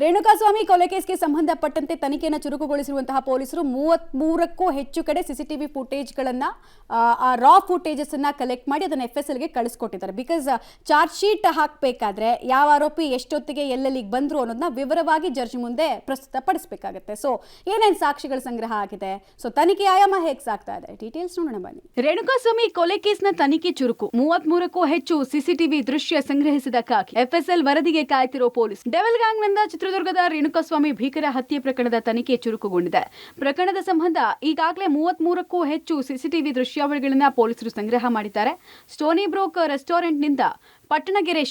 ರೇಣುಕಾಸ್ವಾಮಿ ಕೊಲೆ ಕೇಸ್ಗೆ ಸಂಬಂಧಪಟ್ಟಂತೆ ತನಿಖೆಯನ್ನು ಚುರುಕುಗೊಳಿಸಿರುವಂತಹ ಪೊಲೀಸರು 33ಕ್ಕೂ ಹೆಚ್ಚು ಕಡೆ ಸಿಸಿಟಿವಿ ಫುಟೇಜ್ಗಳನ್ನ ರಾ ಫುಟೇಜಸ್ ಅನ್ನ ಕಲೆಕ್ಟ್ ಮಾಡಿ ಅದನ್ನ FSL ಗೆ ಕಳಿಸ್ಕೊಟ್ಟಿದ್ದಾರೆ. ಬಿಕಾಸ್ ಚಾರ್ಜ್ ಶೀಟ್ ಹಾಕಬೇಕಾದ್ರೆ ಯಾವ ಆರೋಪಿ ಎಷ್ಟೊತ್ತಿಗೆ ಎಲ್ಲೆಲ್ಲಿಗೆ ಬಂದ್ರು ಅನ್ನೋದನ್ನ ವಿವರವಾಗಿ ಜಡ್ಜ್ ಮುಂದೆ ಪ್ರಸ್ತುತಪಡಿಸಬೇಕಾಗುತ್ತೆ. ಸೊ ಏನೇನು ಸಾಕ್ಷಿಗಳ ಸಂಗ್ರಹ ಆಗಿದೆ, ಸೊ ತನಿಖೆ ಆಯಾಮ ಹೇಗೆ ಸಾಗ್ತಾ ಇದೆ, ಡೀಟೇಲ್ಸ್ ನೋಡೋಣ ಬನ್ನಿ. ರೇಣುಕಾಸ್ವಾಮಿ ಕೊಲೆ ಕೇಸ್ನ ತನಿಖೆ ಚುರುಕು. 33ಕ್ಕೂ ಹೆಚ್ಚು ಸಿಸಿಟಿವಿ ದೃಶ್ಯ ಸಂಗ್ರಹಿಸಿದ ಕಾಕಿ FSL ವರದಿಗೆ ಕಾಯ್ತಿರೋ ಪೊಲೀಸ್. ಡೆವಿಲ್ ಗ್ಯಾಂಗ್ ನಿಂದ ಚಿತ್ರದುರ್ಗದ ರೇಣುಕಾಸ್ವಾಮಿ ಭೀಕರ ಹತ್ಯೆ ಪ್ರಕರಣದ ತನಿಖೆ ಚುರುಕುಗೊಂಡಿದೆ. ಪ್ರಕರಣದ ಸಂಬಂಧ ಈಗಾಗಲೇ 33ಕ್ಕೂ ಹೆಚ್ಚು ಸಿಸಿಟಿವಿ ದೃಶ್ಯಾವಳಿಗಳನ್ನ ಪೊಲೀಸರು ಸಂಗ್ರಹ ಮಾಡಿದ್ದಾರೆ. ಸ್ಟೋನಿ ಬ್ರೋಕ್ ರೆಸ್ಟೋರೆಂಟ್ನಿಂದ ಪಟ್ಟಣಗೆರೆ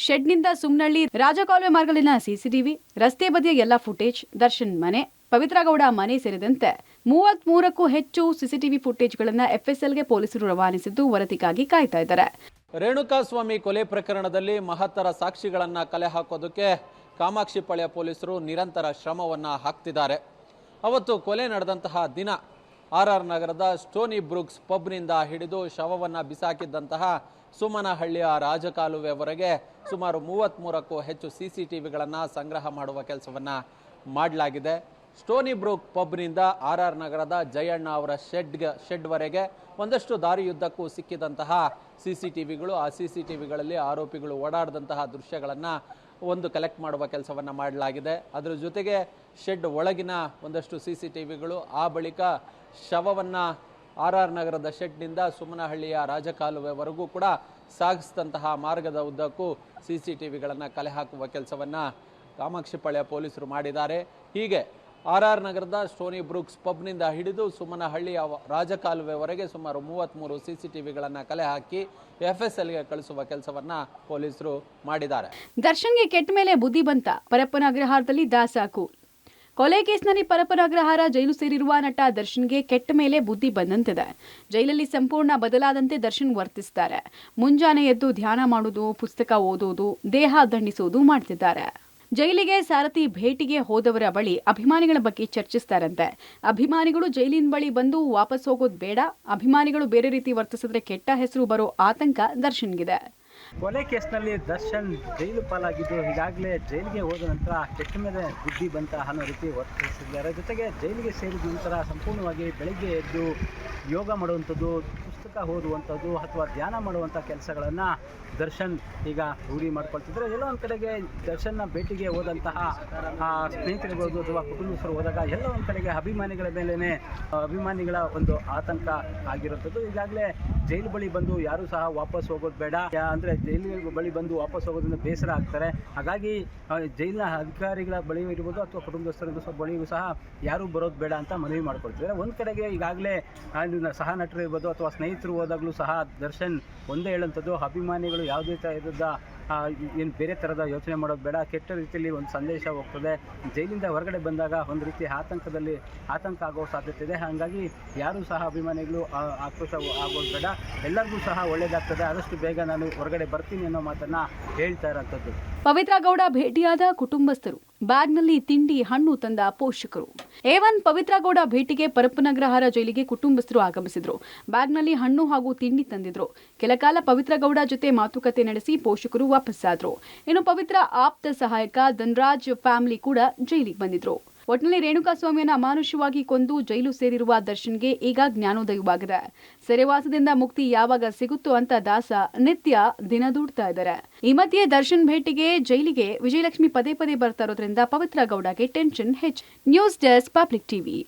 ಶೆಡ್ನಿಂದ ಸುಮ್ನಹಳ್ಳಿ ರಾಜಕಾಲುವೆ ಮಾರ್ಗದಲ್ಲಿನ ಸಿಸಿಟಿವಿ, ರಸ್ತೆ ಬದಿಯ ಎಲ್ಲ ಫುಟೇಜ್, ದರ್ಶನ್ ಮನೆ, ಪವಿತ್ರ ಗೌಡ ಮನೆ ಸೇರಿದಂತೆ 33ಕ್ಕೂ ಹೆಚ್ಚು ಸಿಸಿಟಿವಿ ಫುಟೇಜ್ಗಳನ್ನು FSLಗೆ ಪೊಲೀಸರು ರವಾನಿಸಿದ್ದು ವರದಿಗಾಗಿ ಕಾಯ್ತಾ ಇದ್ದಾರೆ. ರೇಣುಕಾಸ್ವಾಮಿ ಕೊಲೆ ಪ್ರಕರಣದಲ್ಲಿ ಮಹತ್ತರ ಸಾಕ್ಷಿಗಳನ್ನು ಕಲೆ ಹಾಕೋದಕ್ಕೆ ಕಾಮಾಕ್ಷಿಪಾಳ್ಯ ಪೊಲೀಸರು ನಿರಂತರ ಶ್ರಮವನ್ನು ಹಾಕ್ತಿದ್ದಾರೆ. ಅವತ್ತು ಕೊಲೆ ನಡೆದಂತಹ ದಿನ RR ನಗರದ ಸ್ಟೋನಿ ಬ್ರೂಕ್ಸ್ ಪಬ್ನಿಂದ ಹಿಡಿದು ಶವವನ್ನು ಬಿಸಾಕಿದ್ದಂತಹ ಸುಮನಹಳ್ಳಿಯ ರಾಜಕಾಲುವೆವರೆಗೆ ಸುಮಾರು 33ಕ್ಕೂ ಹೆಚ್ಚು CCTVಗಳನ್ನು ಸಂಗ್ರಹ ಮಾಡುವ ಕೆಲಸವನ್ನು ಮಾಡಲಾಗಿದೆ. ಸ್ಟೋನಿ ಬ್ರೂಕ್ ಪಬ್ನಿಂದ RR ನಗರದ ಜಯಣ್ಣ ಅವರ ಶೆಡ್ವರೆಗೆ ಒಂದಷ್ಟು ದಾರಿಯುದ್ದಕ್ಕೂ ಸಿಕ್ಕಿದಂತಹ CCTVಗಳು, ಆ CCTVಗಳಲ್ಲಿ ಆರೋಪಿಗಳು ಓಡಾಡಿದಂತಹ ದೃಶ್ಯಗಳನ್ನು ಒಂದು ಕಲೆಕ್ಟ್ ಮಾಡುವ ಕೆಲಸವನ್ನು ಮಾಡಲಾಗಿದೆ. ಅದರ ಜೊತೆಗೆ ಶೆಡ್ ಒಳಗಿನ ಒಂದಷ್ಟು CCTVಗಳು, ಆ ಬಳಿಕ ಶವವನ್ನು RR ನಗರದ ಶೆಡ್ನಿಂದ ಸುಮನಹಳ್ಳಿಯ ರಾಜಕಾಲುವೆವರೆಗೂ ಕೂಡ ಸಾಗಿಸಿದಂತಹ ಮಾರ್ಗದ ಉದ್ದಕ್ಕೂ CCTVಗಳನ್ನು ಕಲೆ ಹಾಕುವ ಕೆಲಸವನ್ನು ಕಾಮಾಕ್ಷಿಪಾಳ್ಯ ಪೊಲೀಸರು ಮಾಡಿದ್ದಾರೆ. ಹೀಗೆ RR ನಗರದ ಸ್ಟೋನಿ ಬ್ರೂಕ್ಸ್ ಪಬ್ನಿಂದ ಹಿಡಿದು ಸುಮನಹಳ್ಳಿಯ ರಾಜಕಾಲುವೆವರೆಗೆ ಸುಮಾರು 33 CCTVಗಳನ್ನು ಕಲೆ ಹಾಕಿ FSLಗೆ ಕಳಿಸುವ ಕೆಲಸವನ್ನ ಪೊಲೀಸರು ಮಾಡಿದ್ದಾರೆ. ದರ್ಶನ್ಗೆ ಕೆಟ್ಟ ಮೇಲೆ ಬುದ್ಧಿ ಬಂತ, ಪರಪ್ಪನ ಅಗ್ರಹಾರದಲ್ಲಿ ದಾಸಾಕು. ಕೊಲೆ ಕೇಸ್ನಲ್ಲಿ ಪರಪ್ಪನ ಅಗ್ರಹಾರ ಜೈಲು ಸೇರಿರುವ ನಟ ದರ್ಶನ್ಗೆ ಕೆಟ್ಟ ಮೇಲೆ ಬುದ್ಧಿ ಬಂದಂತಿದೆ. ಜೈಲಲ್ಲಿ ಸಂಪೂರ್ಣ ಬದಲಾದಂತೆ ದರ್ಶನ್ ವರ್ತಿಸಿದ್ದಾರೆ. ಮುಂಜಾನೆ ಎದ್ದು ಧ್ಯಾನ ಮಾಡೋದು, ಪುಸ್ತಕ ಓದೋದು, ದೇಹ ದಂಡಿಸೋದು ಮಾಡ್ತಿದ್ದಾರೆ. ಜೈಲಿಗೆ ಸಾರಥಿ ಭೇಟಿಗೆ ಹೋದವರ ಬಳಿ ಅಭಿಮಾನಿಗಳ ಬಗ್ಗೆ ಚರ್ಚಿಸ್ತಾರಂತೆ. ಅಭಿಮಾನಿಗಳು ಜೈಲಿನ ಬಳಿ ಬಂದು ವಾಪಸ್ ಹೋಗೋದು ಬೇಡ, ಅಭಿಮಾನಿಗಳು ಬೇರೆ ರೀತಿ ವರ್ತಿಸಿದ್ರೆ ಕೆಟ್ಟ ಹೆಸರು ಬರೋ ಆತಂಕ ದರ್ಶನ್ಗಿದೆ. ಕೊಲೆ ಕೇಸ್ನಲ್ಲಿ ದರ್ಶನ್ ಜೈಲು ಪಾಲಾಗಿದ್ದು ಈಗಾಗಲೇ ಜೈಲಿಗೆ ಹೋದ ನಂತರ ಕೆಟ್ಟ ಮೇಲೆ ಬುದ್ಧಿ ಬಂತ ಅನ್ನೋ ರೀತಿ ವರ್ತಿಸಿದ್ದಾರೆ. ಜೊತೆಗೆ ಜೈಲಿಗೆ ಸೇರಿದ ನಂತರ ಸಂಪೂರ್ಣವಾಗಿ ಬೆಳಗ್ಗೆ ಎದ್ದು ಯೋಗ ಮಾಡುವಂಥದ್ದು, ಪುಸ್ತಕ ಓದುವಂಥದ್ದು ಅಥವಾ ಧ್ಯಾನ ಮಾಡುವಂಥ ಕೆಲಸಗಳನ್ನು ದರ್ಶನ್ ಈಗ ರೂಢಿ ಮಾಡ್ಕೊಳ್ತಿದ್ದಾರೆ. ಎಲ್ಲೋ ಒಂದು ಕಡೆಗೆ ದರ್ಶನ್ನ ಭೇಟಿಗೆ ಹೋದಂತಹ ಸ್ನೇಹಿತರಿರ್ಬೋದು ಅಥವಾ ಕುಟುಂಬಸ್ಥರು ಹೋದಾಗ ಎಲ್ಲೋ ಒಂದು ಕಡೆಗೆ ಅಭಿಮಾನಿಗಳ ಮೇಲೇ ಅಭಿಮಾನಿಗಳ ಒಂದು ಆತಂಕ ಆಗಿರುವಂಥದ್ದು. ಈಗಾಗಲೇ ಜೈಲು ಬಳಿ ಬಂದು ಯಾರೂ ಸಹ ವಾಪಸ್ ಹೋಗೋದು ಬೇಡ, ಅಂದರೆ ಜೈಲಿನ ಬಳಿ ಬಂದು ವಾಪಸ್ ಹೋಗೋದ್ರಿಂದ ಬೇಸರ ಆಗ್ತಾರೆ. ಹಾಗಾಗಿ ಜೈಲಿನ ಅಧಿಕಾರಿಗಳ ಬಳಿ ಇರ್ಬೋದು ಅಥವಾ ಕುಟುಂಬಸ್ಥರ ಬಳಿಯೂ ಸಹ ಯಾರೂ ಬರೋದು ಬೇಡ ಅಂತ ಮನವಿ ಮಾಡ್ಕೊಳ್ತಿದ್ದಾರೆ. ಒಂದು ಕಡೆಗೆ ಈಗಾಗಲೇ ಸಹ ನಟರು ಇರ್ಬೋದು ಅಥವಾ ಸ್ನೇಹಿತರು ಹೋದಾಗಲೂ ಸಹ ದರ್ಶನ್ ಒಂದೇ ಹೇಳುವಂಥದ್ದು, ಅಭಿಮಾನಿಗಳು ಯಾವುದೇ ಥರದ ಏನು ಬೇರೆ ಥರದ ಯೋಚನೆ ಮಾಡೋದು ಬೇಡ, ಕೆಟ್ಟ ರೀತಿಯಲ್ಲಿ ಒಂದು ಸಂದೇಶ ಹೋಗ್ತದೆ. ಜೈಲಿಂದ ಹೊರಗಡೆ ಬಂದಾಗ ಒಂದು ರೀತಿ ಆತಂಕ ಆಗೋ ಸಾಧ್ಯತೆ ಇದೆ. ಹಾಗಾಗಿ ಯಾರೂ ಸಹ ಅಭಿಮಾನಿಗಳು ಆಕ್ರೋಶ ಆಗೋದು ಬೇಡ, ಎಲ್ಲರಿಗೂ ಸಹ ಒಳ್ಳೆಯದಾಗ್ತದೆ, ಆದಷ್ಟು ಬೇಗ ನಾನು ಹೊರಗಡೆ ಬರ್ತೀನಿ ಅನ್ನೋ ಮಾತನ್ನು ಹೇಳ್ತಾ ಇರೋಂಥದ್ದು. ಪವಿತ್ರ ಗೌಡ ಭೇಟಿಯಾದ ಕುಟುಂಬಸ್ಥರು, ಬ್ಯಾಗ್ನಲ್ಲಿ ತಿಂಡಿ ಹಣ್ಣು ತಂದ ಪೋಷಕರು. A1 ಪವಿತ್ರ ಗೌಡ ಭೇಟಿಗೆ ಪರಪ್ಪನಗ್ರಹಾರ ಜೈಲಿಗೆ ಕುಟುಂಬಸ್ಥರು ಆಗಮಿಸಿದ್ರು. ಬ್ಯಾಗ್ನಲ್ಲಿ ಹಣ್ಣು ಹಾಗೂ ತಿಂಡಿ ತಂದಿದ್ರು. ಕೆಲಕಾಲ ಪವಿತ್ರ ಗೌಡ ಜೊತೆ ಮಾತುಕತೆ ನಡೆಸಿ ಪೋಷಕರು ವಾಪಸ್ಸಾದ್ರು. ಇನ್ನು ಪವಿತ್ರ ಆಪ್ತ ಸಹಾಯಕ ಧನ್ರಾಜ್ ಫ್ಯಾಮಿಲಿ ಕೂಡ ಜೈಲಿಗೆ ಬಂದಿದ್ರು. ಒಟ್ಟಿನಲ್ಲಿ ರೇಣುಕಾಸ್ವಾಮಿಯನ್ನು ಅಮಾನುಷವಾಗಿ ಕೊಂದು ಜೈಲು ಸೇರಿರುವ ದರ್ಶನ್ಗೆ ಈಗ ಜ್ಞಾನೋದಯವಾಗಿದೆ. ಸೆರೆವಾಸದಿಂದ ಮುಕ್ತಿ ಯಾವಾಗ ಸಿಗುತ್ತೋ ಅಂತ ದಾಸ ನಿತ್ಯ ದಿನ ದೂಡ್ತಾ ಇದ್ದಾರೆ. ಈ ಮಧ್ಯೆ ದರ್ಶನ್ ಭೇಟಿಗೆ ಜೈಲಿಗೆ ವಿಜಯಲಕ್ಷ್ಮಿ ಪದೇ ಪದೇ ಬರ್ತಾ ಇರೋದ್ರಿಂದ ಪವಿತ್ರ ಗೌಡಗೆ ಟೆನ್ಷನ್ ಹೆಚ್ಚು. News desk public TV.